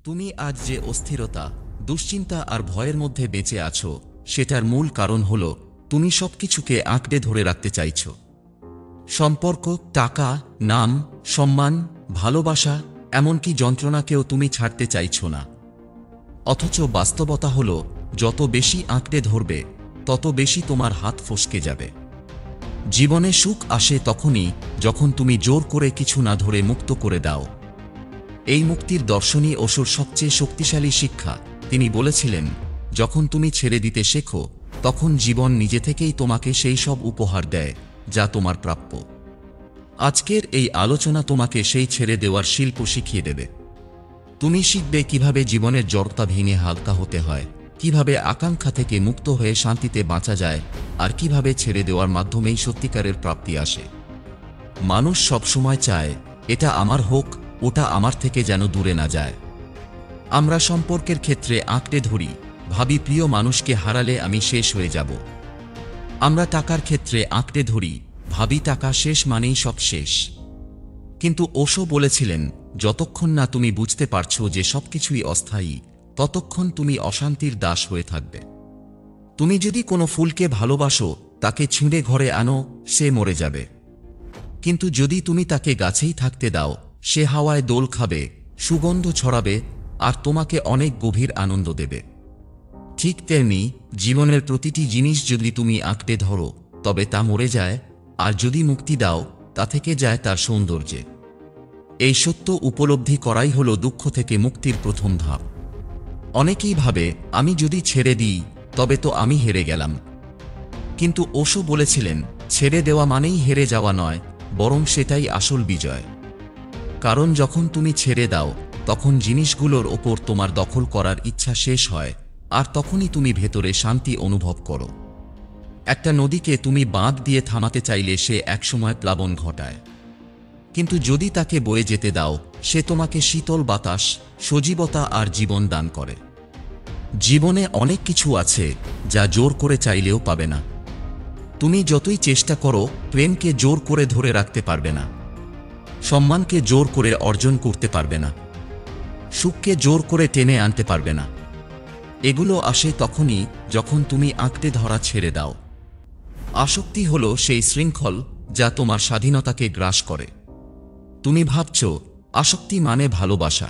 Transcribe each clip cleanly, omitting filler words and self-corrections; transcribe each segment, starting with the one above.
তুমি আজ যে অস্থিরতা, দুশ্চিন্তা আর ভয়ের মধ্যে বেঁচে আছো, সেটার মূল কারণ হলো তুমি সবকিছুকে আঁকড়ে ধরে রাখতে চাইছো। সম্পর্ক, টাকা, নাম, সম্মান, ভালোবাসা, এমনকি যন্ত্রণাকেও তুমি ছাড়তে চাইছো না। অথচ বাস্তবতা হলো, যত বেশি আঁকড়ে ধরবে, তত বেশি তোমার হাত ফসকে যাবে। জীবনে সুখ আসে তখনই যখন তুমি জোর করে কিছু না ধরে মুক্ত করে দাও। এই মুক্তির দর্শনই ওশোর সবচেয়ে শক্তিশালী শিক্ষা। তিনি বলেছিলেন, যখন তুমি ছেড়ে দিতে শেখো, তখন জীবন নিজে থেকেই তোমাকে সেই সব উপহার দেয় যা তোমার প্রাপ্য। আজকের এই আলোচনা তোমাকে সেই ছেড়ে দেওয়ার শিল্প শিখিয়ে দেবে। তুমি শিখবে কিভাবে জীবনের জড়তা ভেঙে হালকা হতে হয়, কিভাবে আকাঙ্ক্ষা থেকে মুক্ত হয়ে শান্তিতে বাঁচা যায়, আর কিভাবে ছেড়ে দেওয়ার মাধ্যমেই সত্যিকারের প্রাপ্তি আসে। মানুষ সবসময় চায়, এটা আমার হোক, ওটা আমার থেকে যেন দূরে না যায়। আমরা সম্পর্কের ক্ষেত্রে আঁকড়ে ধরি, ভাবি প্রিয় মানুষকে হারালে আমি শেষ হয়ে যাব। আমরা টাকার ক্ষেত্রে আঁকড়ে ধরি, ভাবি টাকা শেষ মানেই সব শেষ। কিন্তু ওশো বলেছিলেন, যতক্ষণ না তুমি বুঝতে পারছো যে সবকিছুই অস্থায়ী, ততক্ষণ তুমি অশান্তির দাস হয়ে থাকবে। তুমি যদি কোনো ফুলকে ভালোবাসো, তাকে ছিঁড়ে ঘরে আনো, সে মরে যাবে। কিন্তু যদি তুমি তাকে গাছেই থাকতে দাও, সে হাওয়ায় দোল খাবে, সুগন্ধ ছড়াবে, আর তোমাকে অনেক গভীর আনন্দ দেবে। ঠিক তেমনি জীবনের প্রতিটি জিনিস যদি তুমি আঁকড়ে ধরো, তবে তা মরে যায়, আর যদি মুক্তি দাও, তা থেকে যায় তার সৌন্দর্যে। এই সত্য উপলব্ধি করাই হলো দুঃখ থেকে মুক্তির প্রথম ধাপ। অনেকেই ভাবে, আমি যদি ছেড়ে দিই, তবে তো আমি হেরে গেলাম। কিন্তু ওশো বলেছিলেন, ছেড়ে দেওয়া মানেই হেরে যাওয়া নয়, বরং সেটাই আসল বিজয়। কারণ যখন তুমি ছেড়ে দাও, তখন জিনিসগুলোর ওপর তোমার দখল করার ইচ্ছা শেষ হয়, আর তখনই তুমি ভেতরে শান্তি অনুভব করো। একটা নদীকে তুমি বাঁধ দিয়ে থামাতে চাইলে সে একসময় প্লাবন ঘটায়। কিন্তু যদি তাকে বয়ে যেতে দাও, সে তোমাকে শীতল বাতাস, সজীবতা আর জীবন দান করে। জীবনে অনেক কিছু আছে যা জোর করে চাইলেও পাবে না। তুমি যতই চেষ্টা করো, প্রেমকে জোর করে ধরে রাখতে পারবে না। সম্মানকে জোর করে অর্জন করতে পারবে না। সুখকে জোর করে টেনে আনতে পারবে না। এগুলো আসে তখনই যখন তুমি আঁকড়ে ধরা ছেড়ে দাও। আসক্তি হলো সেই শৃঙ্খল যা তোমার স্বাধীনতাকে গ্রাস করে। তুমি ভাবছ আসক্তি মানে ভালোবাসা,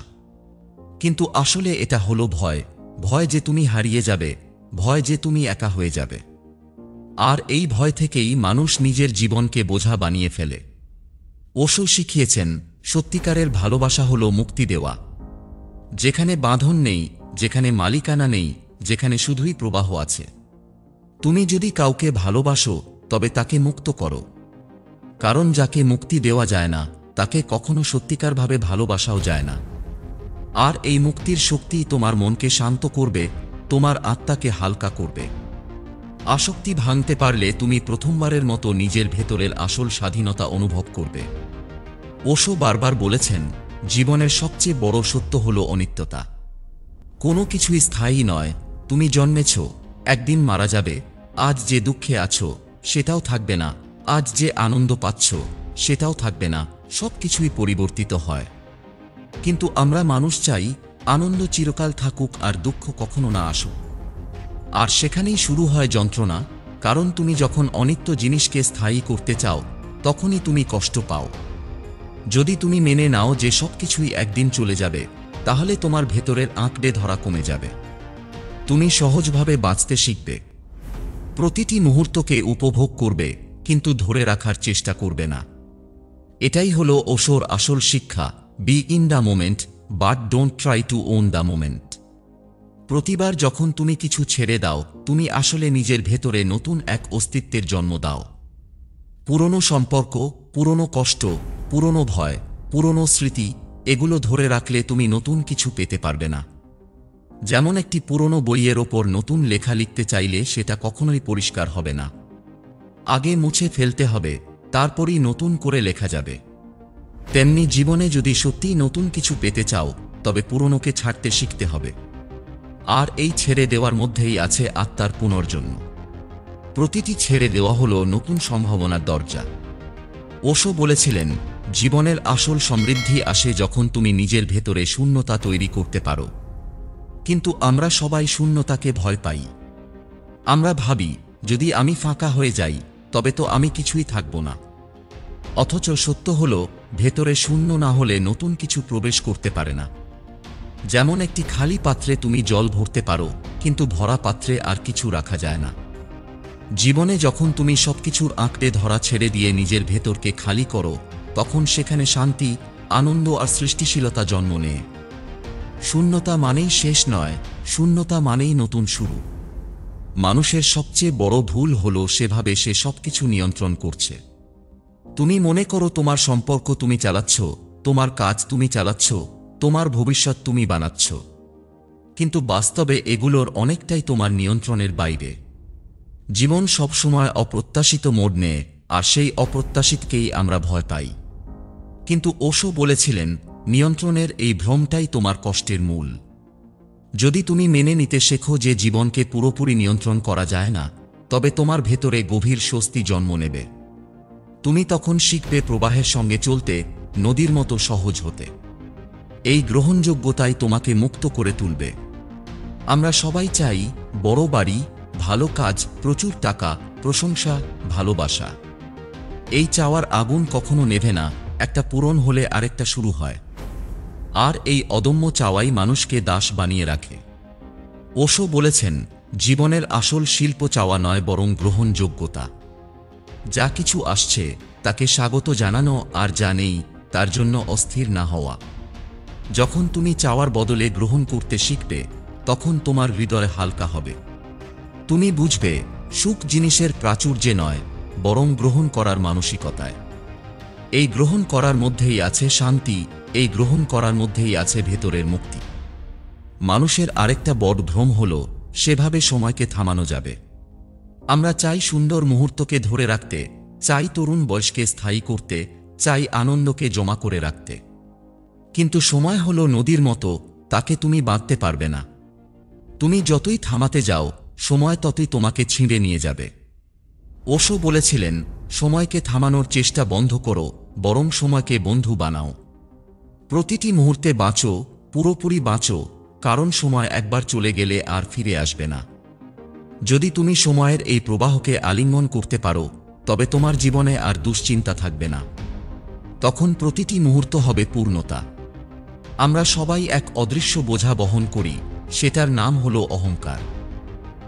কিন্তু আসলে এটা হলো ভয়। ভয় যে তুমি হারিয়ে যাবে, ভয় যে তুমি একা হয়ে যাবে। আর এই ভয় থেকেই মানুষ নিজের জীবনকে বোঝা বানিয়ে ফেলে। ওশো শিখিয়েছেন, সত্যিকারের ভালোবাসা হলো মুক্তি দেওয়া। যেখানে বাঁধন নেই, যেখানে মালিকানা নেই, যেখানে শুধুই প্রবাহ আছে। তুমি যদি কাউকে ভালোবাসো, তবে তাকে মুক্ত করো। কারণ যাকে মুক্তি দেওয়া যায় না, তাকে কখনো সত্যিকারভাবে ভালোবাসাও যায় না। আর এই মুক্তির শক্তি তোমার মনকে শান্ত করবে, তোমার আত্মাকে হালকা করবে। আসক্তি ভাঙতে পারলে তুমি প্রথমবারের মতো নিজের ভেতরের আসল স্বাধীনতা অনুভব করবে। ওশো বারবার বলেছেন, জীবনের সবচেয়ে বড় সত্য হল অনিত্যতা। কোনো কিছুই স্থায়ী নয়। তুমি জন্মেছ, একদিন মারা যাবে। আজ যে দুঃখে আছো, সেটাও থাকবে না। আজ যে আনন্দ পাচ্ছ, সেটাও থাকবে না। সবকিছুই পরিবর্তিত হয়। কিন্তু আমরা মানুষ চাই আনন্দ চিরকাল থাকুক আর দুঃখ কখনো না আসুক। আর সেখানেই শুরু হয় যন্ত্রণা। কারণ তুমি যখন অনিত্য জিনিসকে স্থায়ী করতে চাও, তখনই তুমি কষ্ট পাও। যদি তুমি মেনে নাও যে সবকিছুই একদিন চলে যাবে, তাহলে তোমার ভেতরের আঁকড়ে ধরা কমে যাবে। তুমি সহজভাবে বাঁচতে শিখবে। প্রতিটি মুহূর্তকে উপভোগ করবে, কিন্তু ধরে রাখার চেষ্টা করবে না। এটাই হলো ওশোর আসল শিক্ষা, be in the moment, but don't try to won the moment. প্রতিবার যখন তুমি কিছু ছেড়ে দাও, তুমি আসলে নিজের ভেতরে নতুন এক অস্তিত্বের জন্ম দাও। পুরনো সম্পর্ক, পুরনো কষ্ট, পুরনো ভয়, পুরনো স্মৃতি, এগুলো ধরে রাখলে তুমি নতুন কিছু পেতে পারবে না। যেমন একটি পুরনো বইয়ের ওপর নতুন লেখা লিখতে চাইলে সেটা কখনোই পরিষ্কার হবে না। আগে মুছে ফেলতে হবে, তারপরই নতুন করে লেখা যাবে। তেমনি জীবনে যদি সত্যিই নতুন কিছু পেতে চাও, তবে পুরনোকে ছাড়তে শিখতে হবে। আর এই ছেড়ে দেওয়ার মধ্যেই আছে আত্মার পুনর্জন্ম। প্রতিটি ছেড়ে দেওয়া হলো নতুন সম্ভাবনার দরজা। ওশো বলেছিলেন, জীবনের আসল সমৃদ্ধি আসে যখন তুমি নিজের ভেতরে শূন্যতা তৈরি করতে পারো। কিন্তু আমরা সবাই শূন্যতাকে ভয় পাই। আমরা ভাবি, যদি আমি ফাঁকা হয়ে যাই তবে তো আমি কিছুই থাকব না। অথচ সত্য হল, ভেতরে শূন্য না হলে নতুন কিছু প্রবেশ করতে পারে না। যেমন একটি খালি পাত্রে তুমি জল ভরতে পারো, কিন্তু ভরা পাত্রে আর কিছু রাখা যায় না। জীবনে যখন তুমি সবকিছুর আঁকড়ে ধরা ছেড়ে দিয়ে নিজের ভেতরকে খালি করো, তখন সেখানে শান্তি, আনন্দ আর সৃষ্টিশীলতা জন্ম নেয়। শূন্যতা মানেই শেষ নয়, শূন্যতা মানেই নতুন শুরু। মানুষের সবচেয়ে বড় ভুল হলো সেভাবে সে সবকিছু নিয়ন্ত্রণ করছে। তুমি মনে করো তোমার সম্পর্ক তুমি চালাচ্ছ, তোমার কাজ তুমি চালাচ্ছ, তোমার ভবিষ্যৎ তুমি বানাচ্ছ। কিন্তু বাস্তবে এগুলোর অনেকটাই তোমার নিয়ন্ত্রণের বাইরে। জীবন সবসময় অপ্রত্যাশিত মোড় নেয়, আর সেই অপ্রত্যাশিতকেই আমরা ভয় পাই। কিন্তু ওশো বলেছিলেন, নিয়ন্ত্রণের এই ভ্রমটাই তোমার কষ্টের মূল। যদি তুমি মেনে নিতে শেখো যে জীবনকে পুরোপুরি নিয়ন্ত্রণ করা যায় না, তবে তোমার ভেতরে গভীর স্বস্তি জন্ম নেবে। তুমি তখন শিখবে প্রবাহের সঙ্গে চলতে, নদীর মতো সহজ হতে। এই গ্রহণযোগ্যতাই তোমাকে মুক্ত করে তুলবে। আমরা সবাই চাই বড় বাড়ি, ভালো কাজ, প্রচুর টাকা, প্রশংসা, ভালোবাসা। এই চাওয়ার আগুন কখনো নেভে না, একটা পূরণ হলে আরেকটা শুরু হয়। আর এই অদম্য চাওয়াই মানুষকে দাস বানিয়ে রাখে। ওশো বলেছেন, জীবনের আসল শিল্প চাওয়া নয়, বরং গ্রহণযোগ্যতা। যা কিছু আসছে তাকে স্বাগত জানানো, আর যা নেই তার জন্য অস্থির না হওয়া। যখন তুমি চাওয়ার বদলে গ্রহণ করতে শিখবে, তখন তোমার হৃদয় হালকা হবে। তুমি বুঝবে, সুখ জিনিসের প্রাচুর্যে নয়, বরং গ্রহণ করার মানসিকতায়। এই গ্রহণ করার মধ্যেই আছে শান্তি, এই গ্রহণ করার মধ্যেই আছে ভেতরের মুক্তি। মানুষের আরেকটা বড় ভ্রম হল, সেভাবে সময়কে থামানো যাবে। আমরা চাই সুন্দর মুহূর্তকে ধরে রাখতে, চাই তরুণ বয়সকে স্থায়ী করতে, চাই আনন্দকে জমা করে রাখতে। কিন্তু সময় হলো নদীর মতো, তাকে তুমি বাঁধতে পারবে না। তুমি যতই থামাতে যাও, সময় ততই তোমাকে ছিঁড়ে নিয়ে যাবে। ওশো বলেছিলেন, সময়কে থামানোর চেষ্টা বন্ধ করো, বরং সময়কে বন্ধু বানাও। প্রতিটি মুহূর্তে বাঁচো, পুরোপুরি বাঁচো, কারণ সময় একবার চলে গেলে আর ফিরে আসবে না। যদি তুমি সময়ের এই প্রবাহকে আলিঙ্গন করতে পারো, তবে তোমার জীবনে আর দুশ্চিন্তা থাকবে না। তখন প্রতিটি মুহূর্ত হবে পূর্ণতা। আমরা সবাই এক অদৃশ্য বোঝা বহন করি, সেটার নাম হলো অহংকার।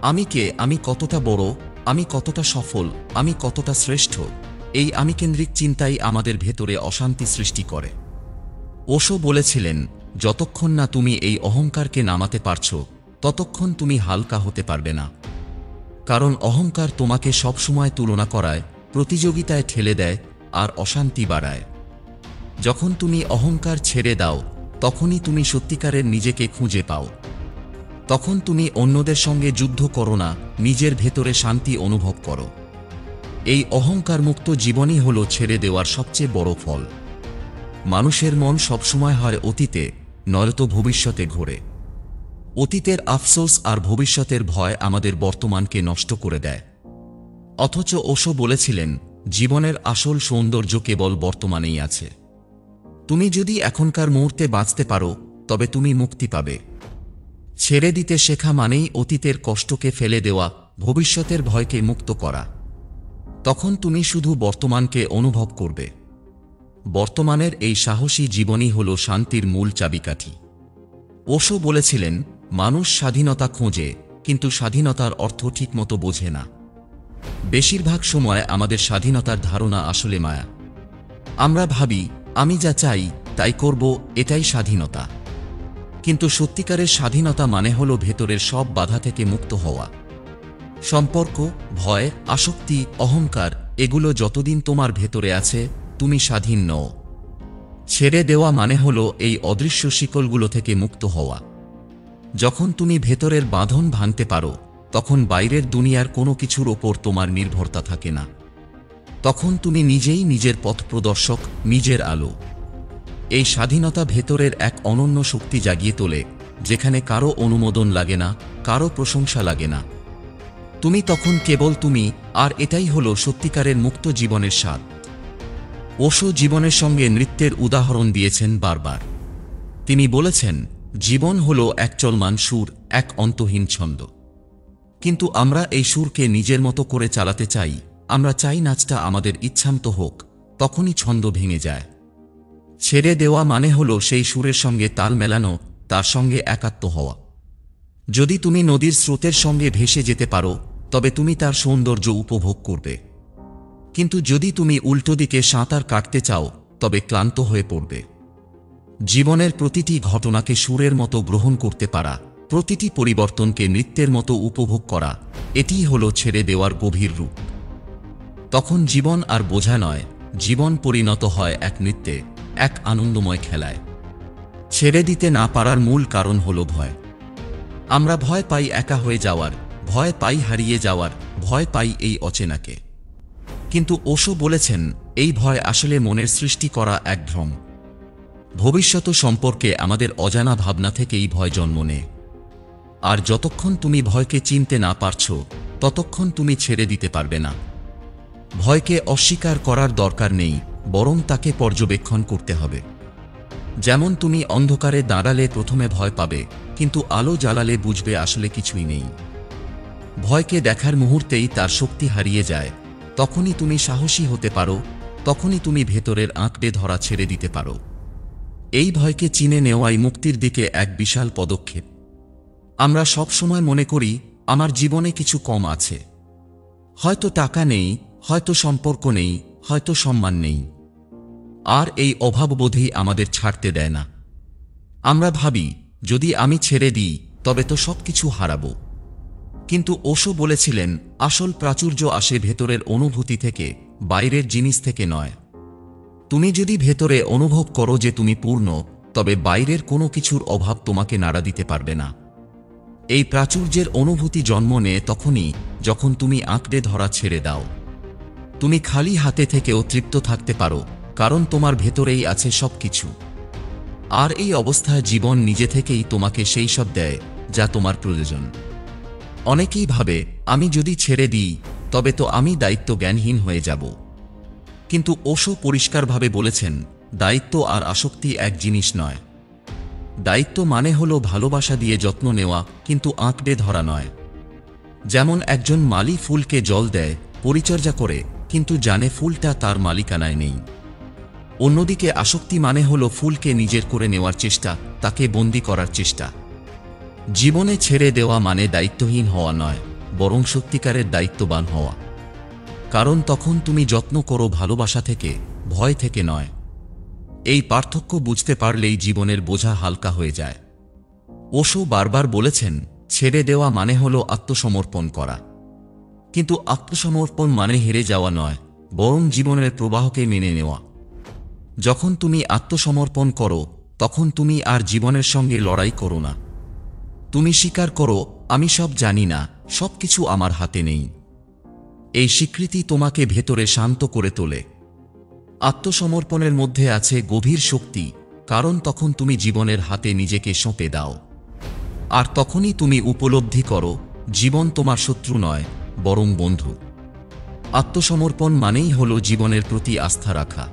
আমি কে, আমি কতটা বড়, আমি কতটা সফল, আমি কতটা শ্রেষ্ঠ, এই আমিকেন্দ্রিক চিন্তাই আমাদের ভেতরে অশান্তি সৃষ্টি করে। ওশো বলেছিলেন, যতক্ষণ না তুমি এই অহংকারকে নামাতে পারছো, ততক্ষণ তুমি হালকা হতে পারবে না। কারণ অহংকার তোমাকে সবসময় তুলনা করায়, প্রতিযোগিতায় ঠেলে দেয়, আর অশান্তি বাড়ায়। যখন তুমি অহংকার ছেড়ে দাও, তখনই তুমি সত্যিকারের নিজেকে খুঁজে পাও। তখন তুমি অন্যদের সঙ্গে যুদ্ধ করো না, নিজের ভেতরে শান্তি অনুভব করো। এই অহংকার মুক্ত জীবনই হল ছেড়ে দেওয়ার সবচেয়ে বড় ফল। মানুষের মন সবসময় হয় অতীতে, নয়তো ভবিষ্যতে ঘোরে। অতীতের আফসোস আর ভবিষ্যতের ভয় আমাদের বর্তমানকে নষ্ট করে দেয়। অথচ ওশো বলেছিলেন, জীবনের আসল সৌন্দর্য কেবল বর্তমানেই আছে। তুমি যদি এখনকার মুহূর্তে বাঁচতে পারো, তবে তুমি মুক্তি পাবে। ছেড়ে দিতে শেখা মানেই অতীতের কষ্টকে ফেলে দেওয়া, ভবিষ্যতের ভয়কে মুক্ত করা। তখন তুমি শুধু বর্তমানকে অনুভব করবে। বর্তমানের এই সাহসী জীবনই হল শান্তির মূল চাবিকাঠি। ওশো বলেছিলেন, মানুষ স্বাধীনতা খোঁজে, কিন্তু স্বাধীনতার অর্থ ঠিকমতো বোঝে না। বেশিরভাগ সময় আমাদের স্বাধীনতার ধারণা আসলে মায়া। আমরা ভাবি, আমি যা চাই তাই করব, এটাই স্বাধীনতা। কিন্তু সত্যিকারের স্বাধীনতা মানে হল ভেতরের সব বাধা থেকে মুক্ত হওয়া। সম্পর্ক, ভয়, আসক্তি, অহংকার, এগুলো যতদিন তোমার ভেতরে আছে, তুমি স্বাধীন নও। ছেড়ে দেওয়া মানে হল এই অদৃশ্য শিকলগুলো থেকে মুক্ত হওয়া। যখন তুমি ভেতরের বাঁধন ভাঙতে পারো, তখন বাইরের দুনিয়ার কোনো কিছুর ওপর তোমার নির্ভরতা থাকে না। তখন তুমি নিজেই নিজের পথ প্রদর্শক, নিজের আলো। এই স্বাধীনতা ভেতরের এক অনন্য শক্তি জাগিয়ে তোলে, যেখানে কারো অনুমোদন লাগে না, কারো প্রশংসা লাগে না। তুমি তখন কেবল তুমি, আর এটাই হলো সত্যিকারের মুক্ত জীবনের স্বাদ। ওশো জীবনের সঙ্গে নৃত্যের উদাহরণ দিয়েছেন বারবার। তিনি বলেছেন, জীবন হল এক চলমান সুর, এক অন্তহীন ছন্দ। কিন্তু আমরা এই সুরকে নিজের মতো করে চালাতে চাই। আমরা চাই নাচটা আমাদের ইচ্ছামতো হোক, তখনই ছন্দ ভেঙে যায়। ছেড়ে দেওয়া মানে হল সেই সুরের সঙ্গে তাল মেলানো, তার সঙ্গে একাত্ম হওয়া। যদি তুমি নদীর স্রোতের সঙ্গে ভেসে যেতে পারো, তবে তুমি তার সৌন্দর্য উপভোগ করবে। কিন্তু যদি তুমি উল্টো দিকে সাঁতার কাটতে চাও, তবে ক্লান্ত হয়ে পড়বে। জীবনের প্রতিটি ঘটনাকে সুরের মতো গ্রহণ করতে পারা, প্রতিটি পরিবর্তনকে নৃত্যের মতো উপভোগ করা, এটিই হল ছেড়ে দেওয়ার গভীর রূপ। তখন জীবন আর বোঝা নয়, জীবন পরিণত হয় এক নৃত্যে, এক আনন্দময় খেলায়। ছেড়ে দিতে না পারার মূল কারণ হল ভয়। আমরা ভয় পাই একা হয়ে যাওয়ার, ভয় পাই হারিয়ে যাওয়ার, ভয় পাই এই অচেনাকে। কিন্তু ওশো বলেছেন, এই ভয় আসলে মনের সৃষ্টি করা এক ভ্রম। ভবিষ্যৎ সম্পর্কে আমাদের অজানা ভাবনা থেকেই ভয় জন্ম নেয়। আর যতক্ষণ তুমি ভয়কে চিনতে না পারছো, ততক্ষণ তুমি ছেড়ে দিতে পারবে না। ভয়কে অস্বীকার করার দরকার নেই, বরং তাকে পর্যবেক্ষণ করতে হবে। যেমন তুমি অন্ধকারে দাঁড়ালে প্রথমে ভয় পাবে, কিন্তু আলো জ্বালালে বুঝবে আসলে কিছুই নেই। ভয়কে দেখার মুহূর্তেই তার শক্তি হারিয়ে যায়। তখনই তুমি সাহসী হতে পারো, তখনই তুমি ভেতরের আঁকড়ে ধরা ছেড়ে দিতে পারো। এই ভয়কে চিনে নেওয়াই মুক্তির দিকে এক বিশাল পদক্ষেপ। আমরা সব সময় মনে করি, আমার জীবনে কিছু কম আছে। হয়তো টাকা নেই, হয়তো সম্পর্ক নেই, হয়তো সম্মান নেই। আর এই অভাববোধই আমাদের ছাড়তে দেয় না। আমরা ভাবি, যদি আমি ছেড়ে দিই, তবে তো সবকিছু হারাবো। কিন্তু ওশো বলেছিলেন, আসল প্রাচুর্য আসে ভেতরের অনুভূতি থেকে, বাইরের জিনিস থেকে নয়। তুমি যদি ভেতরে অনুভব করো যে তুমি পূর্ণ, তবে বাইরের কোনো কিছুর অভাব তোমাকে নাড়া দিতে পারবে না। এই প্রাচুর্যের অনুভূতি জন্ম নেয় তখনই, যখন তুমি আঁকড়ে ধরা ছেড়ে দাও। তুমি খালি হাতে থেকেও তৃপ্ত থাকতে পারো, কারণ তোমার ভেতরেই আছে সবকিছু। আর এই অবস্থায় জীবন নিজে থেকেই তোমাকে সেই সব দেয়, যা তোমার প্রয়োজন। অনেকেই ভাবে, আমি যদি ছেড়ে দিই, তবে তো আমি দায়িত্ব জ্ঞানহীন হয়ে যাব। কিন্তু ওশো পরিষ্কারভাবে বলেছেন, দায়িত্ব আর আসক্তি এক জিনিস নয়। দায়িত্ব মানে হলো ভালোবাসা দিয়ে যত্ন নেওয়া, কিন্তু আঁকড়ে ধরা নয়। যেমন একজন মালি ফুলকে জল দেয়, পরিচর্যা করে, কিন্তু জানে ফুলটা তার মালিকানায় নেই। অন্যদিকে আসক্তি মানে হলো ফুলকে নিজের করে নেওয়ার চেষ্টা, তাকে বন্দী করার চেষ্টা। জীবনে ছেড়ে দেওয়া মানে দায়িত্বহীন হওয়া নয়, বরং সত্যিকারের দায়িত্ববান হওয়া। কারণ তখন তুমি যত্ন করো ভালোবাসা থেকে, ভয় থেকে নয়। এই পার্থক্য বুঝতে পারলেই জীবনের বোঝা হালকা হয়ে যায়। ওশো বারবার বলেছেন, ছেড়ে দেওয়া মানে হলো আত্মসমর্পণ করা। কিন্তু আত্মসমর্পণ মানে হেরে যাওয়া নয়, বরং জীবনের প্রবাহকে মেনে নেওয়া। যখন তুমি আত্মসমর্পণ করো, তখন তুমি আর জীবনের সঙ্গে লড়াই করো না। তুমি স্বীকার করো, আমি সব জানি না, সবকিছু আমার হাতে নেই। এই স্বীকৃতি তোমাকে ভেতরে শান্ত করে তোলে। আত্মসমর্পণের মধ্যে আছে গভীর শক্তি, কারণ তখন তুমি জীবনের হাতে নিজেকে সঁপে দাও। আর তখনই তুমি উপলব্ধি করো, জীবন তোমার শত্রু নয়, বরং বন্ধু। আত্মসমর্পণ মানেই হলো জীবনের প্রতি আস্থা রাখা।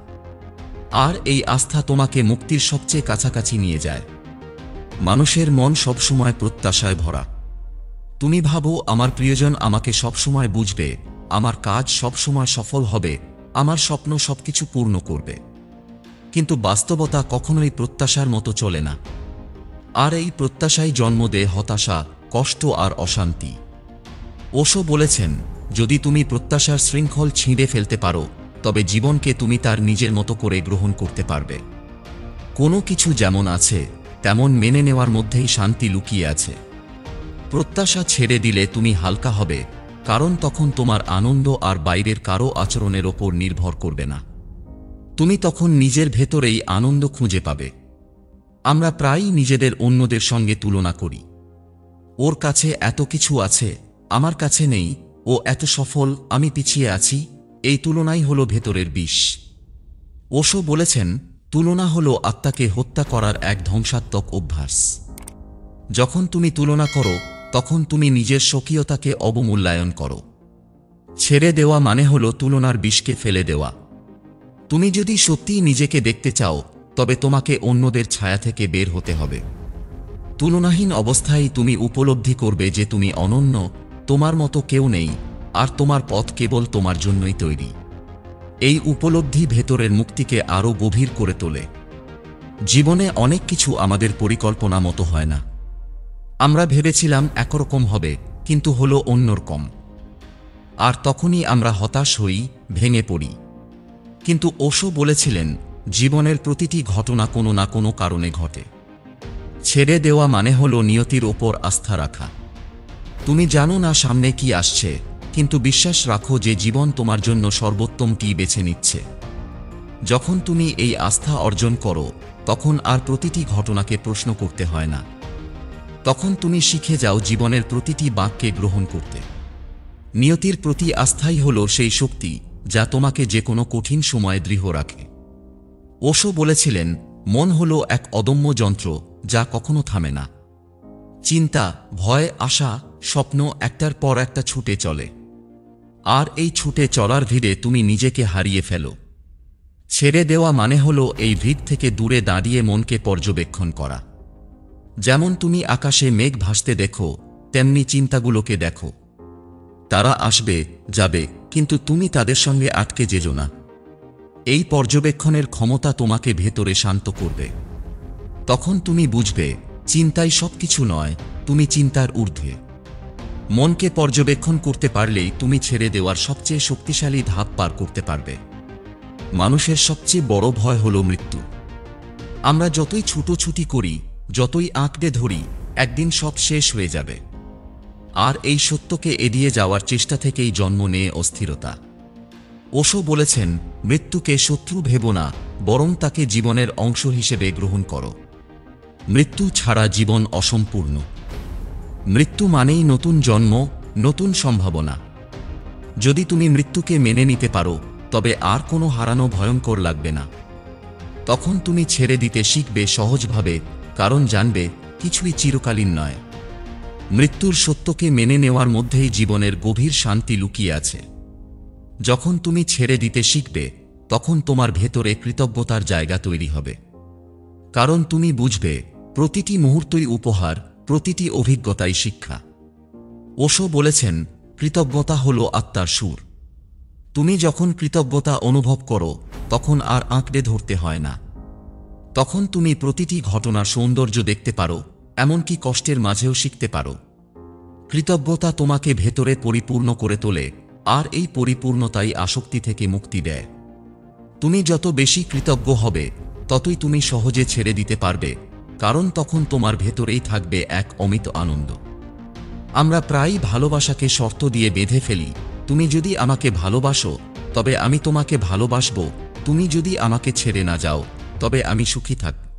আর এই আস্থা তোমাকে মুক্তির সবচেয়ে কাছাকাছি নিয়ে যায়। মানুষের মন সবসময় প্রত্যাশায় ভরা। তুমি ভাবো, আমার প্রিয়জন আমাকে সবসময় বুঝবে, আমার কাজ সবসময় সফল হবে, আমার স্বপ্ন সবকিছু পূর্ণ করবে। কিন্তু বাস্তবতা কখনোই প্রত্যাশার মতো চলে না। আর এই প্রত্যাশাই জন্ম দেয় হতাশা, কষ্ট আর অশান্তি। ওশো বলেছেন, যদি তুমি প্রত্যাশার শৃঙ্খল ছিঁড়ে ফেলতে পারো, তবে জীবনকে তুমি তার নিজের মতো করে গ্রহণ করতে পারবে। কোনো কিছু যেমন আছে, তেমন মেনে নেওয়ার মধ্যেই শান্তি লুকিয়ে আছে। প্রত্যাশা ছেড়ে দিলে তুমি হালকা হবে, কারণ তখন তোমার আনন্দ আর বাইরের কারো আচরণের ওপর নির্ভর করবে না। তুমি তখন নিজের ভেতরেই আনন্দ খুঁজে পাবে। আমরা প্রায়ই নিজেদের অন্যদের সঙ্গে তুলনা করি। ওর কাছে এত কিছু আছে, আমার কাছে নেই, ও এত সফল, আমি পিছিয়ে আছি। এই তুলনাই হলো ভেতরের বিষ। ওশো বলেছেন, তুলনা হলো আত্মাকে হত্যা করার এক ধ্বংসাত্মক অভ্যাস। যখন তুমি তুলনা করো, তখন তুমি নিজের স্বকীয়তাকে অবমূল্যায়ন করো। ছেড়ে দেওয়া মানে হলো তুলনার বিষকে ফেলে দেওয়া। তুমি যদি সত্যিই নিজেকে দেখতে চাও তবে তোমাকে অন্যদের ছায়া থেকে বের হতে হবে। তুলনাহীন অবস্থায় তুমি উপলব্ধি করবে যে তুমি অনন্য, তোমার মতো কেউ নেই, আর তোমার পথ কেবল তোমার জন্যই তৈরি। এই উপলব্ধি ভেতরের মুক্তিকে আরও গভীর করে তোলে। জীবনে অনেক কিছু আমাদের পরিকল্পনা মতো হয় না। আমরা ভেবেছিলাম একরকম হবে, কিন্তু হলো অন্যরকম। আর তখনই আমরা হতাশ হই, ভেঙে পড়ি। কিন্তু ওশো বলেছিলেন, জীবনের প্রতিটি ঘটনা কোনো না কোনো কারণে ঘটে। ছেড়ে দেওয়া মানে হলো নিয়তির ওপর আস্থা রাখা। তুমি জানো না সামনে কি আসছে, কিন্তু বিশ্বাস রাখো যে জীবন তোমার জন্য সর্বোত্তমটি বেছে নিচ্ছে। যখন তুমি এই আস্থা অর্জন করো, তখন আর প্রতিটি ঘটনাকে প্রশ্ন করতে হয় না। তখন তুমি শিখে যাও জীবনের প্রতিটি বাঁককে গ্রহণ করতে। নিয়তির প্রতি আস্থাই হলো সেই শক্তি যা তোমাকে যে কোনো কঠিন সময়ে দৃঢ় রাখে। ওশো বলেছিলেন, মন হলো এক অদম্য যন্ত্র যা কখনো থামে না। চিন্তা, ভয়, আশা, স্বপ্ন একটার পর একটা ছুটে চলে। আর এই ছুটে চলার ভিড়ে তুমি নিজেকে হারিয়ে ফেলো। ছেড়ে দেওয়া মানে হলো এই ভিড় থেকে দূরে দাঁড়িয়ে মনকে পর্যবেক্ষণ করা। যেমন তুমি আকাশে মেঘ ভাসতে দেখো, তেমনি চিন্তাগুলোকে দেখো। তারা আসবে, যাবে, কিন্তু তুমি তাদের সঙ্গে আটকে যেও না। এই পর্যবেক্ষণের ক্ষমতা তোমাকে ভেতরে শান্ত করবে। তখন তুমি বুঝবে, চিন্তাই সবকিছু নয়, তুমি চিন্তার ঊর্ধ্বে। মনকে পর্যবেক্ষণ করতে পারলেই তুমি ছেড়ে দেওয়ার সবচেয়ে শক্তিশালী ধাপ পার করতে পারবে। মানুষের সবচেয়ে বড় ভয় হলো মৃত্যু। আমরা যতই ছুটোছুটি করি, যতই আঁকড়ে ধরি, একদিন সব শেষ হয়ে যাবে। আর এই সত্যকে এড়িয়ে যাওয়ার চেষ্টা থেকেই জন্ম নেয় অস্থিরতা। ওশো বলেছেন, মৃত্যুকে শত্রু ভেবো না, বরং তাকে জীবনের অংশ হিসেবে গ্রহণ করো। মৃত্যু ছাড়া জীবন অসম্পূর্ণ। মৃত্যু মানেই নতুন জন্ম, নতুন সম্ভাবনা। যদি তুমি মৃত্যুকে মেনে নিতে পারো, তবে আর কোনো হারানো ভয়ঙ্কর লাগবে না। তখন তুমি ছেড়ে দিতে শিখবে সহজভাবে, কারণ জানবে কিছুই চিরকালীন নয়। মৃত্যুর সত্যকে মেনে নেওয়ার মধ্যেই জীবনের গভীর শান্তি লুকিয়ে আছে। যখন তুমি ছেড়ে দিতে শিখবে, তখন তোমার ভেতরে কৃতজ্ঞতার জায়গা তৈরি হবে। কারণ তুমি বুঝবে, প্রতিটি মুহূর্তই উপহার, প্রতিটি অভিজ্ঞতাই শিক্ষা। ওশো বলেছেন, কৃতজ্ঞতা হলো আত্মার সুর। তুমি যখন কৃতজ্ঞতা অনুভব করো, তখন আর আঁকড়ে ধরতে হয় না। তখন তুমি প্রতিটি ঘটনার সৌন্দর্য দেখতে পারো, এমনকি কষ্টের মাঝেও শিখতে পারো। কৃতজ্ঞতা তোমাকে ভেতরে পরিপূর্ণ করে তোলে, আর এই পরিপূর্ণতাই আসক্তি থেকে মুক্তি দেয়। তুমি যত বেশি কৃতজ্ঞ হবে, ততই তুমি সহজে ছেড়ে দিতে পারবে, কারণ তখন তোমার ভেতরেই থাকবে এক অমিত আনন্দ। আমরা প্রায়ই ভালোবাসাকে শর্ত দিয়ে বেঁধে ফেলি। তুমি যদি আমাকে ভালোবাসো, তবে আমি তোমাকে ভালোবাসব। তুমি যদি আমাকে ছেড়ে না যাও, তবে আমি সুখী থাকব।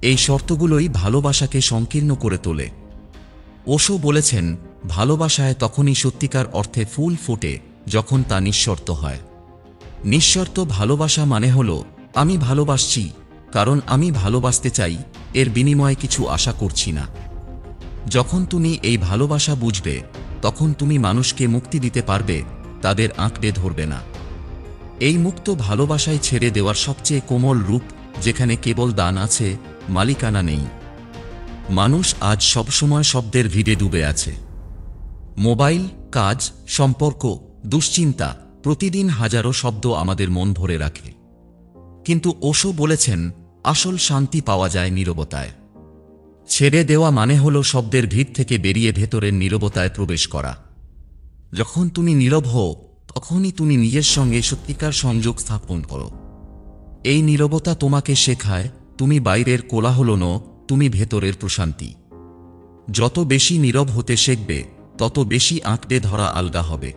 এই শর্তগুলোই ভালোবাসাকে সংকীর্ণ করে তোলে। ওশো বলেছেন, ভালোবাসায় তখনই সত্যিকার অর্থে ফুল ফোটে যখন তা নিঃশর্ত হয়। নিঃশর্ত ভালোবাসা মানে হলো, আমি ভালোবাসছি কারণ আমি ভালোবাসতে চাই, এর বিনিময়ে কিছু আশা করছি না। যখন তুমি এই ভালোবাসা বুঝবে, তখন তুমি মানুষকে মুক্তি দিতে পারবে, তাদের আঁকড়ে ধরবে না। এই মুক্ত ভালোবাসায় ছেড়ে দেওয়ার সবচেয়ে কোমল রূপ, যেখানে কেবল দান আছে, মালিকানা নেই। মানুষ আজ সবসময় শব্দের ভিড়ে ডুবে আছে। মোবাইল, কাজ, সম্পর্ক, দুশ্চিন্তা, প্রতিদিন হাজারো শব্দ আমাদের মন ভরে রাখে। কিন্তু ওশো বলেছেন, আসল শান্তি পাওয়া যায় নীরবতায়। ছেড়ে দেওয়া মানে হলো শব্দের ভিড় থেকে বেরিয়ে ভেতরের নীরবতায় প্রবেশ করা। যখন তুমি নীরব হও, তখনই তুমি নিজের সঙ্গে সত্যিকার সংযোগ স্থাপন করো। এই নীরবতা তোমাকে শেখায়, তুমি বাইরের কোলাহল নও, তুমি ভেতরের প্রশান্তি। যত বেশি নীরব হতে শিখবে, তত বেশি আঁকড়ে ধরা আলগা হবে।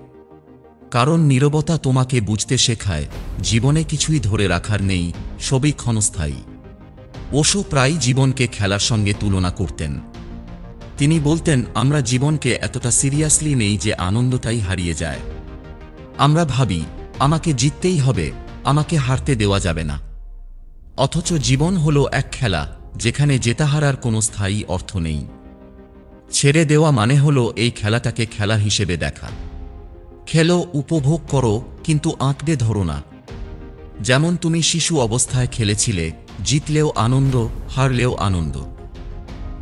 কারণ নীরবতা তোমাকে বুঝতে শেখায়, জীবনে কিছুই ধরে রাখার নেই, সবই ক্ষণস্থায়ী। ওশো প্রায় জীবনকে খেলার সঙ্গে তুলনা করতেন। তিনি বলতেন, আমরা জীবনকে এতটা সিরিয়াসলি নেই যে আনন্দটাই হারিয়ে যায়। আমরা ভাবি, আমাকে জিততেই হবে, আমাকে হারতে দেওয়া যাবে না। অথচ জীবন হলো এক খেলা, যেখানে জেতা হারার কোনো স্থায়ী অর্থ নেই। ছেড়ে দেওয়া মানে হলো এই খেলাটাকে খেলা হিসেবে দেখা। খেলো, উপভোগ করো, কিন্তু আঁকড়ে ধরো না। যেমন তুমি শিশু অবস্থায় খেলেছিলে, জিতলেও আনন্দ, হারলেও আনন্দ।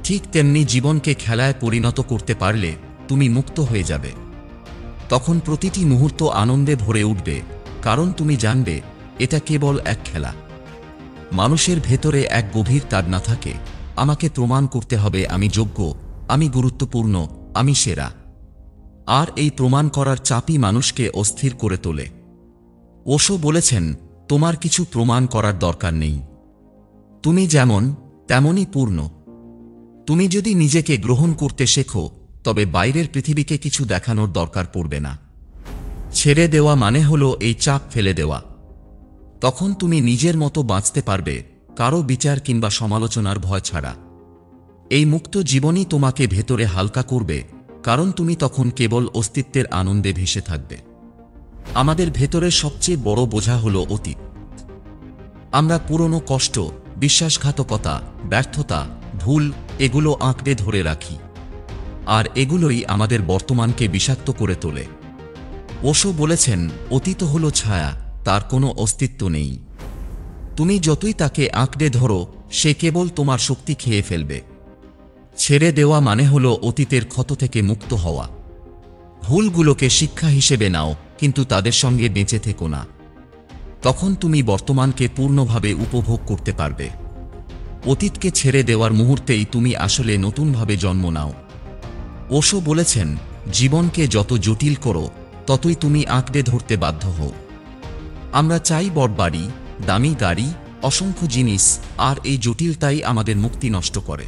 ঠিক তেমনি জীবনকে খেলায় পরিণত করতে পারলে তুমি মুক্ত হয়ে যাবে। তখন প্রতিটি মুহূর্ত আনন্দে ভরে উঠবে, কারণ তুমি জানবে এটা কেবল এক খেলা। মানুষের ভেতরে এক গভীর তাড়না থাকে, আমাকে প্রমাণ করতে হবে আমি যোগ্য, আমি গুরুত্বপূর্ণ, আমি সেরা। আর এই প্রমাণ করার চাপই মানুষকে অস্থির করে তোলে। ওশো বলেছেন, তোমার কিছু প্রমাণ করার দরকার নেই। তুমি যেমন তেমনই পূর্ণ। তুমি যদি নিজেকে গ্রহণ করতে শেখো, তবে বাইরের পৃথিবীকে কিছু দেখানোর দরকার পড়বে না। ছেড়ে দেওয়া মানে হলো এই চাপ ফেলে দেওয়া। তখন তুমি নিজের মতো বাঁচতে পারবে, কারো বিচার কিংবা সমালোচনার ভয় ছাড়া। এই মুক্ত জীবনই তোমাকে ভেতরে হালকা করবে, কারণ তুমি তখন কেবল অস্তিত্বের আনন্দে ভেসে থাকবে। আমাদের ভেতরের সবচেয়ে বড় বোঝা হলো অতীত। আমরা পুরনো কষ্ট, বিশ্বাসঘাতকতা, ব্যর্থতা, ভুল এগুলো আঁকড়ে ধরে রাখি। আর এগুলোই আমাদের বর্তমানকে বিষাক্ত করে তোলে। ওশো বলেছেন, অতীত হলো ছায়া, তার কোনো অস্তিত্ব নেই। তুমি যতই তাকে আঁকড়ে ধরো, সে কেবল তোমার শক্তি খেয়ে ফেলবে। ছেড়ে দেওয়া মানে হলো অতীতের ক্ষত থেকে মুক্ত হওয়া। ভুলগুলোকে শিক্ষা হিসেবে নাও, কিন্তু তাদের সঙ্গে বেঁচে থেকো না। তখন তুমি বর্তমানকে পূর্ণভাবে উপভোগ করতে পারবে। অতীতকে ছেড়ে দেওয়ার মুহূর্তেই তুমি আসলে নতুনভাবে জন্ম নাও। ওশো বলেছেন, জীবনকে যত জটিল করো, ততই তুমি আঁকড়ে ধরতে বাধ্য হও। আমরা চাই বড় বাড়ি, দামি গাড়ি, অসংখ্য জিনিস, আর এই জটিলতাই আমাদের মুক্তি নষ্ট করে।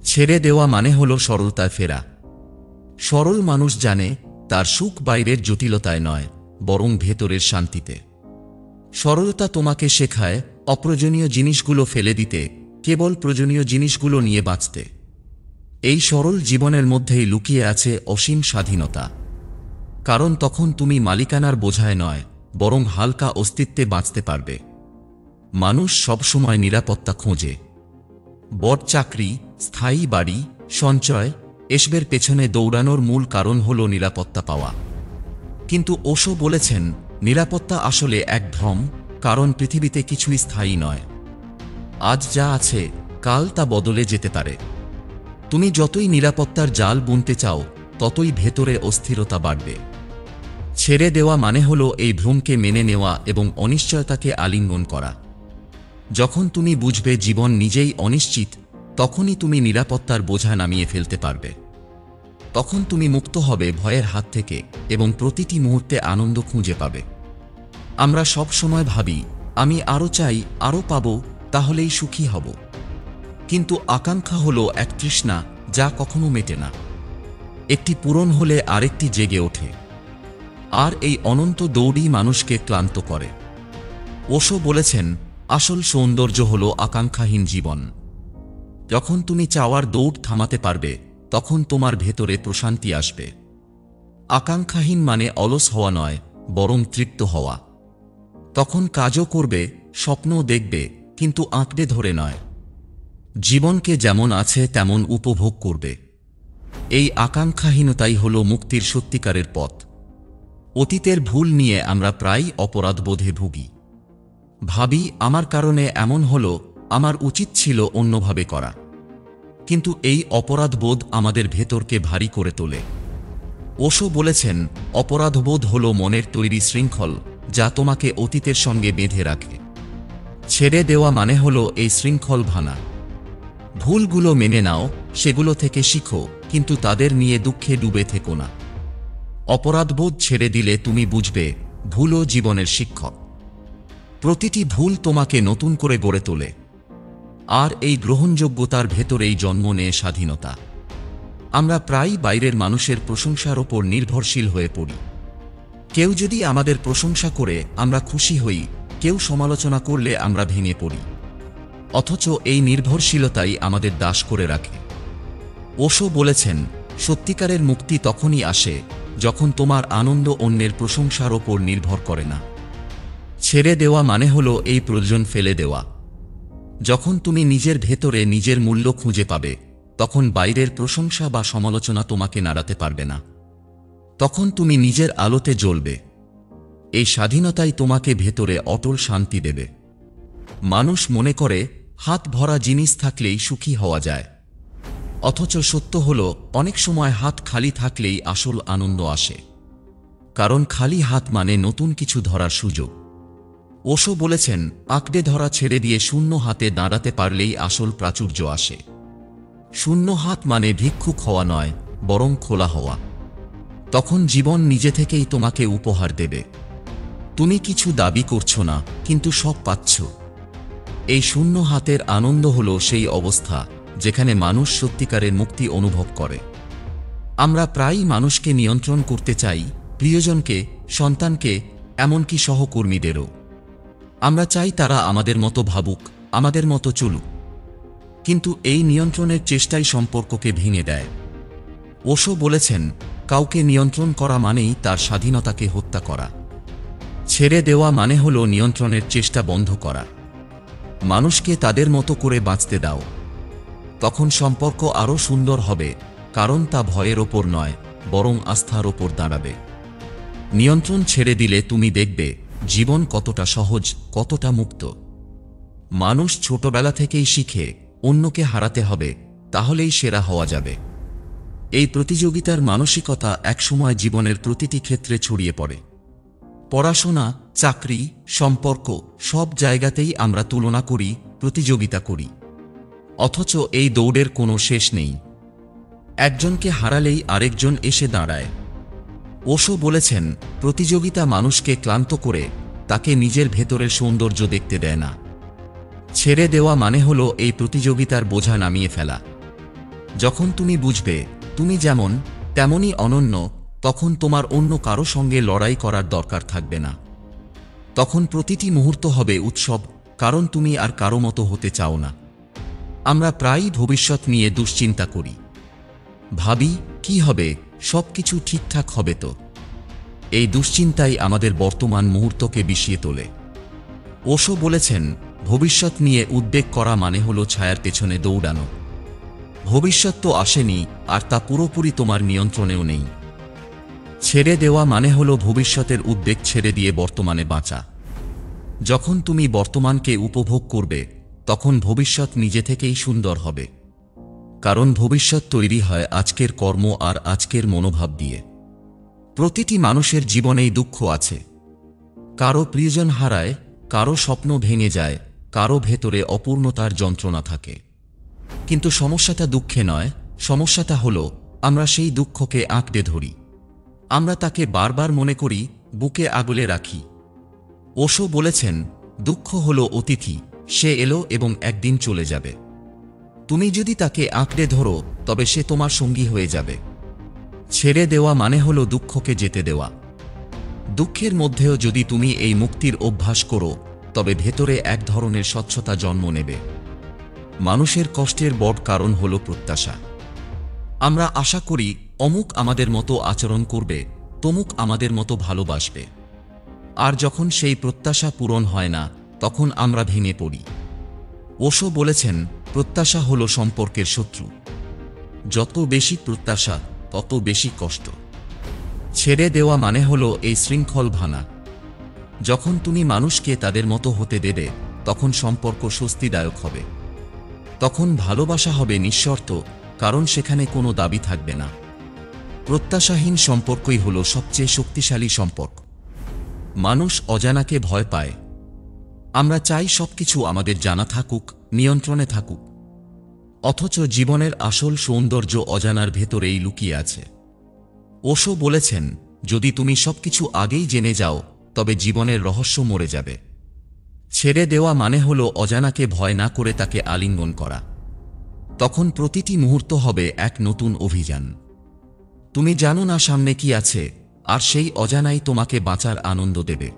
ছেড়ে দেওয়া মানে হলো সরলতায় ফেরা। সরল মানুষ জানে তার সুখ বাইরের জটিলতায় নয়, বরং ভেতরের শান্তিতে। সরলতা তোমাকে শেখায় অপ্রয়োজনীয় জিনিসগুলো ফেলে দিতে, কেবল প্রয়োজনীয় জিনিসগুলো নিয়ে বাঁচতে। এই সরল জীবনের মধ্যেই লুকিয়ে আছে অসীম স্বাধীনতা। কারণ তখন তুমি মালিকানার বোঝায় নয়, বরং হালকা অস্তিত্বে বাঁচতে পারবে। মানুষ সবসময় নিরাপত্তা খোঁজে। বড় চাকরি, স্থায়ী বাড়ি, সঞ্চয় এসবের পেছনে দৌড়ানোর মূল কারণ হল নিরাপত্তা পাওয়া। কিন্তু ওশো বলেছেন, নিরাপত্তা আসলে এক ভ্রম, কারণ পৃথিবীতে কিছুই স্থায়ী নয়। আজ যা আছে, কাল তা বদলে যেতে পারে। তুমি যতই নিরাপত্তার জাল বুনতে চাও, ততই ভেতরে অস্থিরতা বাড়বে। ছেড়ে দেওয়া মানে হলো এই ভ্রমকে মেনে নেওয়া এবং অনিশ্চয়তাকে আলিঙ্গন করা। যখন তুমি বুঝবে জীবন নিজেই অনিশ্চিত, তখনই তুমি নিরাপত্তার বোঝা নামিয়ে ফেলতে পারবে। তখন তুমি মুক্ত হবে ভয়ের হাত থেকে এবং প্রতিটি মুহূর্তে আনন্দ খুঁজে পাবে। আমরা সব সময় ভাবি, আমি আরও চাই, আরও পাব, তাহলেই সুখী হব। কিন্তু আকাঙ্ক্ষা হলো এক তৃষ্ণা, যা কখনো মেটে না। একটি পূরণ হলে আরেকটি জেগে ওঠে। আর এই অনন্ত দৌড়ই মানুষকে ক্লান্ত করে। ওশো বলেছেন, আসল সৌন্দর্য হলো আকাঙ্ক্ষাহীন জীবন। যখন তুমি চাওয়ার দৌড় থামাতে পারবে, তখন তোমার ভেতরে প্রশান্তি আসবে। আকাঙ্ক্ষাহীন মানে অলস হওয়া নয়, বরং তৃপ্ত হওয়া। তখন কাজও করবে, স্বপ্নও দেখবে, কিন্তু আঁকড়ে ধরে নয়। জীবনকে যেমন আছে তেমন উপভোগ করবে। এই আকাঙ্ক্ষাহীনতাই হল মুক্তির সত্যিকারের পথ। অতীতের ভুল নিয়ে আমরা প্রায়ই অপরাধবোধে ভুগি। ভাবি, আমার কারণে এমন হলো, আমার উচিত ছিল অন্যভাবে করা। কিন্তু এই অপরাধবোধ আমাদের ভেতরকে ভারী করে তোলে। ওশো বলেছেন, অপরাধবোধ হল মনের তৈরি শৃঙ্খল, যা তোমাকে অতীতের সঙ্গে বেঁধে রাখে। ছেড়ে দেওয়া মানে হলো এই শৃঙ্খল ভাঙা। ভুলগুলো মেনে নাও, সেগুলো থেকে শিখো, কিন্তু তাদের নিয়ে দুঃখে ডুবে থেকো না। অপরাধবোধ ছেড়ে দিলে তুমি বুঝবে, ভুলও জীবনের শিক্ষক। প্রতিটি ভুল তোমাকে নতুন করে গড়ে তোলে। আর এই গ্রহণযোগ্যতার ভেতরেই জন্ম নেয় স্বাধীনতা। আমরা প্রায়ই বাইরের মানুষের প্রশংসার ওপর নির্ভরশীল হয়ে পড়ি। কেউ যদি আমাদের প্রশংসা করে আমরা খুশি হই, কেউ সমালোচনা করলে আমরা ভেঙে পড়ি। অথচ এই নির্ভরশীলতাই আমাদের দাস করে রাখে। ওশো বলেছেন, সত্যিকারের মুক্তি তখনই আসে যখন তোমার আনন্দ অন্যের প্রশংসার ওপর নির্ভর করে না। ছেড়ে দেওয়া মানে হলো এই প্রয়োজন ফেলে দেওয়া। যখন তুমি নিজের ভেতরে নিজের মূল্য খুঁজে পাবে, তখন বাইরের প্রশংসা বা সমালোচনা তোমাকে নাড়াতে পারবে না। তখন তুমি নিজের আলোতে জ্বলবে। এই স্বাধীনতাই তোমাকে ভেতরে অটল শান্তি দেবে। মানুষ মনে করে হাত ভরা জিনিস থাকলেই সুখী হওয়া যায়, অথচ সত্য হল অনেক সময় হাত খালি থাকলেই আসল আনন্দ আসে। কারণ খালি হাত মানে নতুন কিছু ধরার সুযোগ। ওশো বলেছেন, আঁকড়ে ধরা ছেড়ে দিয়ে শূন্য হাতে দাঁড়াতে পারলেই আসল প্রাচুর্য আসে। শূন্য হাত মানে ভিক্ষুক হওয়া নয়, বরং খোলা হওয়া। তখন জীবন নিজে থেকেই তোমাকে উপহার দেবে। তুমি কিছু দাবি করছো না, কিন্তু সব পাচ্ছ। এই শূন্য হাতের আনন্দ হল সেই অবস্থা যেখানে মানুষ সত্যিকারের মুক্তি অনুভব করে। আমরা প্রায়ই মানুষকে নিয়ন্ত্রণ করতে চাই, প্রিয়জনকে, সন্তানকে, এমনকি সহকর্মীদেরও। আমরা চাই তারা আমাদের মতো ভাবুক, আমাদের মতো চলুক। কিন্তু এই নিয়ন্ত্রণের চেষ্টাই সম্পর্ককে ভেঙে দেয়। ওশো বলেছেন, কাউকে নিয়ন্ত্রণ করা মানেই তার স্বাধীনতাকে হত্যা করা। ছেড়ে দেওয়া মানে হল নিয়ন্ত্রণের চেষ্টা বন্ধ করা। মানুষকে তাদের মতো করে বাঁচতে দাও। তখন সম্পর্ক আরও সুন্দর হবে, কারণ তা ভয়ের ওপর নয়, বরং আস্থার ওপর দাঁড়াবে। নিয়ন্ত্রণ ছেড়ে দিলে তুমি দেখবে জীবন কতটা সহজ, কতটা মুক্ত। মানুষ ছোটবেলা থেকেই শিখে অন্যকে হারাতে হবে, তাহলেই সেরা হওয়া যাবে। এই প্রতিযোগিতার মানসিকতা একসময় জীবনের প্রতিটি ক্ষেত্রে ছড়িয়ে পড়ে। পড়াশোনা, চাকরি, সম্পর্ক, সব জায়গাতেই আমরা তুলনা করি, প্রতিযোগিতা করি। অথচ এই দৌড়ের কোনো শেষ নেই। একজনকে হারালেই আরেকজন এসে দাঁড়ায়। ওশো বলেছেন, প্রতিযোগিতা মানুষকে ক্লান্ত করে, তাকে নিজের ভেতরের সৌন্দর্য দেখতে দেয় না। ছেড়ে দেওয়া মানে হল এই প্রতিযোগিতার বোঝা নামিয়ে ফেলা। যখন তুমি বুঝবে তুমি যেমন তেমনই অনন্য, তখন তোমার অন্য কারো সঙ্গে লড়াই করার দরকার থাকবে না। তখন প্রতিটি মুহূর্ত হবে উৎসব, কারণ তুমি আর কারো মতো হতে চাও না। আমরা প্রায়ই ভবিষ্যৎ নিয়ে দুশ্চিন্তা করি। ভাবি, কি হবে, সবকিছু ঠিকঠাক হবে তো? এই দুশ্চিন্তাই আমাদের বর্তমান মুহূর্তকে বিষিয়ে তোলে। ওশো বলেছেন, ভবিষ্যৎ নিয়ে উদ্বেগ করা মানে হল ছায়ার পেছনে দৌড়ানো। ভবিষ্যৎ তো আসেনি, আর তা পুরোপুরি তোমার নিয়ন্ত্রণেও নেই। ছেড়ে দেওয়া মানে হল ভবিষ্যতের উদ্বেগ ছেড়ে দিয়ে বর্তমানে বাঁচা। যখন তুমি বর্তমানকে উপভোগ করবে, তখন ভবিষ্যৎ নিজে থেকেই সুন্দর হবে। কারণ ভবিষ্যৎ তৈরি হয় আজকের কর্ম আর আজকের মনোভাব দিয়ে। প্রতিটি মানুষের জীবনেই দুঃখ আছে। কারো প্রিয়জন হারায়, কারো স্বপ্ন ভেঙে যায়, কারো ভেতরে অপূর্ণতার যন্ত্রণা থাকে। কিন্তু সমস্যাটা দুঃখে নয়, সমস্যাটা হল আমরা সেই দুঃখকে আঁকড়ে ধরি। আমরা তাকে বারবার মনে করি, বুকে আগলে রাখি। ওশো বলেছেন, দুঃখ হল অতিথি, সে এলো এবং একদিন চলে যাবে। তুমি যদি তাকে আঁকড়ে ধরো, তবে সে তোমার সঙ্গী হয়ে যাবে। ছেড়ে দেওয়া মানে হল দুঃখকে যেতে দেওয়া। দুঃখের মধ্যেও যদি তুমি এই মুক্তির অভ্যাস করো, তবে ভেতরে এক ধরনের স্বচ্ছতা জন্ম নেবে। মানুষের কষ্টের বড় কারণ হল প্রত্যাশা। আমরা আশা করি অমুক আমাদের মতো আচরণ করবে, তমুক আমাদের মতো ভালোবাসবে। আর যখন সেই প্রত্যাশা পূরণ হয় না, তখন আমরা ভেঙে পড়ি। ওশো বলেছেন, প্রত্যাশা হল সম্পর্কের শত্রু। যত বেশি প্রত্যাশা, তত বেশি কষ্ট। ছেড়ে দেওয়া মানে হল এই শৃঙ্খল ভাঙা। যখন তুমি মানুষকে তাদের মতো হতে দেবে, তখন সম্পর্ক স্বস্তিদায়ক হবে। তখন ভালোবাসা হবে নিঃশর্ত, কারণ সেখানে কোনো দাবি থাকবে না। প্রত্যাশাহীন সম্পর্কই হল সবচেয়ে শক্তিশালী সম্পর্ক। মানুষ অজানাকে ভয় পায়। আমরা চাই সবকিছু আমাদের জানা থাকুক, নিয়ন্ত্রণে থাকুক। অথচ জীবনের আসল সৌন্দর্য অজানার ভেতরেই লুকিয়ে আছে। ওশো বলেছেন, যদি তুমি সবকিছু আগেই জেনে যাও, তবে জীবনের রহস্য মরে যাবে। ছেড়ে দেওয়া মানে হল অজানাকে ভয় না করে তাকে আলিঙ্গন করা। তখন প্রতিটি মুহূর্ত হবে এক নতুন অভিযান। তুমি জানো না সামনে কি আছে, আর সেই অজানাই তোমাকে বাঁচার আনন্দ দেবে।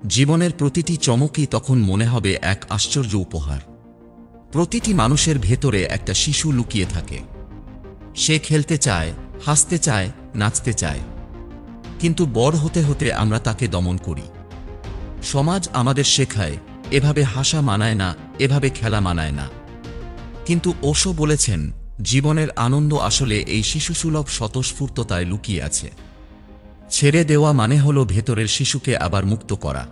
জীবনের প্রতিটি চমকই তখন মনে হবে এক আশ্চর্য উপহার। প্রতিটি মানুষের ভেতরে একটা শিশু লুকিয়ে থাকে। সে খেলতে চায়, হাসতে চায়, নাচতে চায়। কিন্তু বড় হতে হতে আমরা তাকে দমন করি। সমাজ আমাদের শেখায়, এভাবে হাসা মানায় না, এভাবে খেলা মানায় না। কিন্তু ওশো বলেছেন, জীবনের আনন্দ আসলে এই শিশুসুলভ স্বতঃস্ফূর্ততায় লুকিয়ে আছে। ছেড়ে দেওয়া মানে হলো ভেতরের শিশুকে আবার মুক্ত করা।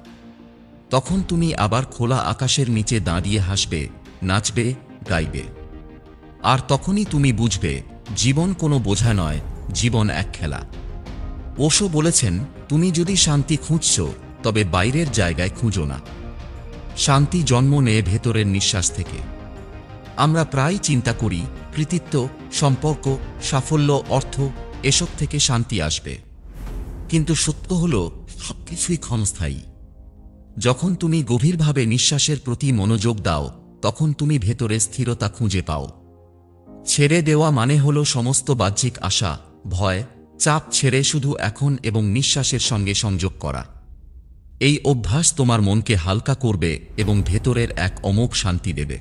তখন তুমি আবার খোলা আকাশের নিচে দাঁড়িয়ে হাসবে, নাচবে, গাইবে। আর তখনই তুমি বুঝবে জীবন কোনো বোঝা নয়, জীবন এক খেলা। ওশো বলেছেন, তুমি যদি শান্তি খুঁজছ তবে বাইরের জায়গায় খুঁজো না। শান্তি জন্ম নেয় ভেতরের নিঃশ্বাস থেকে। আমরা প্রায় চিন্তা করি কৃতিত্ব, সম্পর্ক, সাফল্য, অর্থ এসব থেকে শান্তি আসবে, কিন্তু সত্য হল সবকিছুই ক্ষণস্থায়ী। যখন তুমি গভীরভাবে নিঃশ্বাসের প্রতি মনোযোগ দাও তখন তুমি ভেতরে স্থিরতা খুঁজে পাও। ছেড়ে দেওয়া মানে হল সমস্ত বাহ্যিক আশা, ভয়, চাপ ছেড়ে শুধু এখন এবং নিঃশ্বাসের সঙ্গে সংযোগ করা। এই অভ্যাস তোমার মনকে হালকা করবে এবং ভেতরের এক অমোঘ শান্তি দেবে।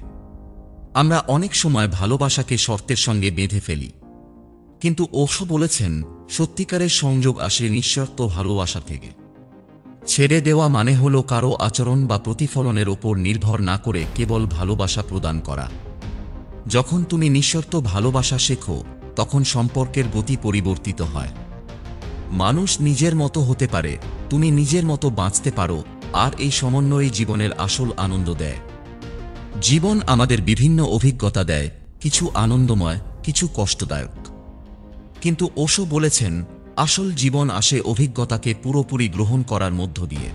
আমরা অনেক সময় ভালোবাসাকে শর্তের সঙ্গে বেঁধে ফেলি, কিন্তু ওশো বলেছেন সত্যিকারের সংযোগ আসে নিঃশর্ত ভালোবাসা থেকে। ছেড়ে দেওয়া মানে হল কারো আচরণ বা প্রতিফলনের ওপর নির্ভর না করে কেবল ভালোবাসা প্রদান করা। যখন তুমি নিঃশর্ত ভালোবাসা শেখো তখন সম্পর্কের গতি পরিবর্তিত হয়। মানুষ নিজের মতো হতে পারে, তুমি নিজের মতো বাঁচতে পারো, আর এই সমন্বয়ে জীবনের আসল আনন্দ দেয়। জীবন আমাদের বিভিন্ন অভিজ্ঞতা দেয়, কিছু আনন্দময়, কিছু কষ্টদায়ক। কিন্তু ওশো বলেছেন আসল জীবন আসে অভিজ্ঞতাকে পুরোপুরি গ্রহণ করার মধ্য দিয়ে।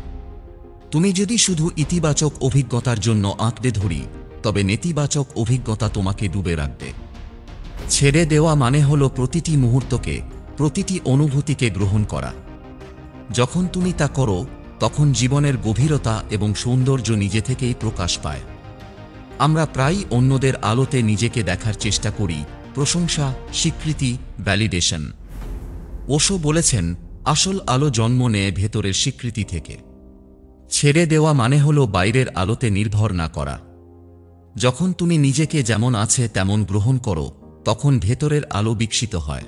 তুমি যদি শুধু ইতিবাচক অভিজ্ঞতার জন্য আঁকড়ে ধরি তবে নেতিবাচক অভিজ্ঞতা তোমাকে ডুবে রাখবে। ছেড়ে দেওয়া মানে হলো প্রতিটি মুহূর্তকে, প্রতিটি অনুভূতিকে গ্রহণ করা। যখন তুমি তা করো তখন জীবনের গভীরতা এবং সৌন্দর্য নিজে থেকেই প্রকাশ পায়। আমরা প্রায়ই অন্যদের আলোতে নিজেকে দেখার চেষ্টা করি, প্রশংসা, স্বীকৃতি, ভ্যালিডেশন। ওশো বলেছেন আসল আলো জন্ম নেয় ভেতরের স্বীকৃতি থেকে। ছেড়ে দেওয়া মানে হলো বাইরের আলোতে নির্ভর না করা। যখন তুমি নিজেকে যেমন আছে তেমন গ্রহণ করো তখন ভেতরের আলো বিকশিত হয়।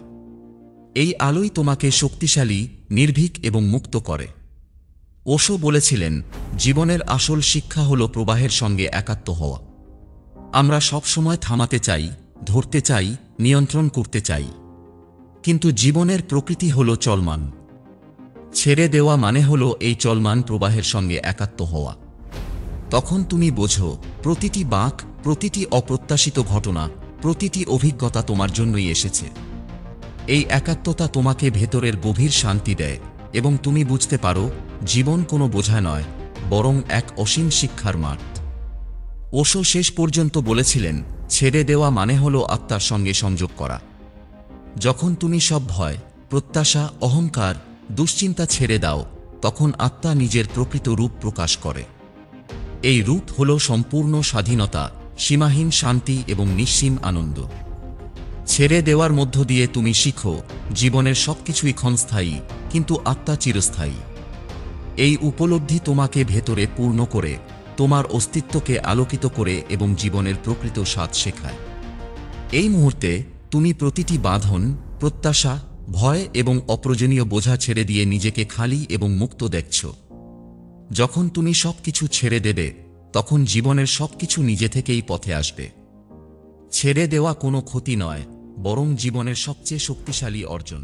এই আলোই তোমাকে শক্তিশালী, নির্ভীক এবং মুক্ত করে। ওশো বলেছিলেন জীবনের আসল শিক্ষা হলো প্রবাহের সঙ্গে একাত্ম হওয়া। আমরা সবসময় থামাতে চাই, ধরতে চাই, নিয়ন্ত্রণ করতে চাই, কিন্তু জীবনের প্রকৃতি হলো চলমান। ছেড়ে দেওয়া মানে হলো এই চলমান প্রবাহের সঙ্গে একাত্ম হওয়া। তখন তুমি বোঝো প্রতিটি বাঁক, প্রতিটি অপ্রত্যাশিত ঘটনা, প্রতিটি অভিজ্ঞতা তোমার জন্যই এসেছে। এই একাত্মতা তোমাকে ভেতরের গভীর শান্তি দেয় এবং তুমি বুঝতে পারো জীবন কোনো বোঝা নয়, বরং এক অসীম শিক্ষার মাঠ। ওশো শেষ পর্যন্ত বলেছিলেন ছেড়ে দেওয়া মানে হলো আত্মার সঙ্গে সংযোগ করা। যখন তুমি সব ভয়, প্রত্যাশা, অহংকার, দুশ্চিন্তা ছেড়ে দাও তখন আত্মা নিজের প্রকৃত রূপ প্রকাশ করে। এই রূপ হল সম্পূর্ণ স্বাধীনতা, সীমাহীন শান্তি এবং নিঃসীম আনন্দ। ছেড়ে দেওয়ার মধ্য দিয়ে তুমি শিখো জীবনের সবকিছুই ক্ষণস্থায়ী, কিন্তু আত্মা চিরস্থায়ী। এই উপলব্ধি তোমাকে ভেতরে পূর্ণ করে, তোমার অস্তিত্বকে আলোকিত করে এবং জীবনের প্রকৃত স্বাদ শেখায়। এই মুহূর্তে তুমি প্রতিটি বাঁধন, প্রত্যাশা, ভয় এবং অপ্রয়োজনীয় বোঝা ছেড়ে দিয়ে নিজেকে খালি এবং মুক্ত দেখছ। যখন তুমি সবকিছু ছেড়ে দেবে তখন জীবনের সবকিছু নিজে থেকেই পথে আসবে। ছেড়ে দেওয়া কোনো ক্ষতি নয়, বরং জীবনের সবচেয়ে শক্তিশালী অর্জন।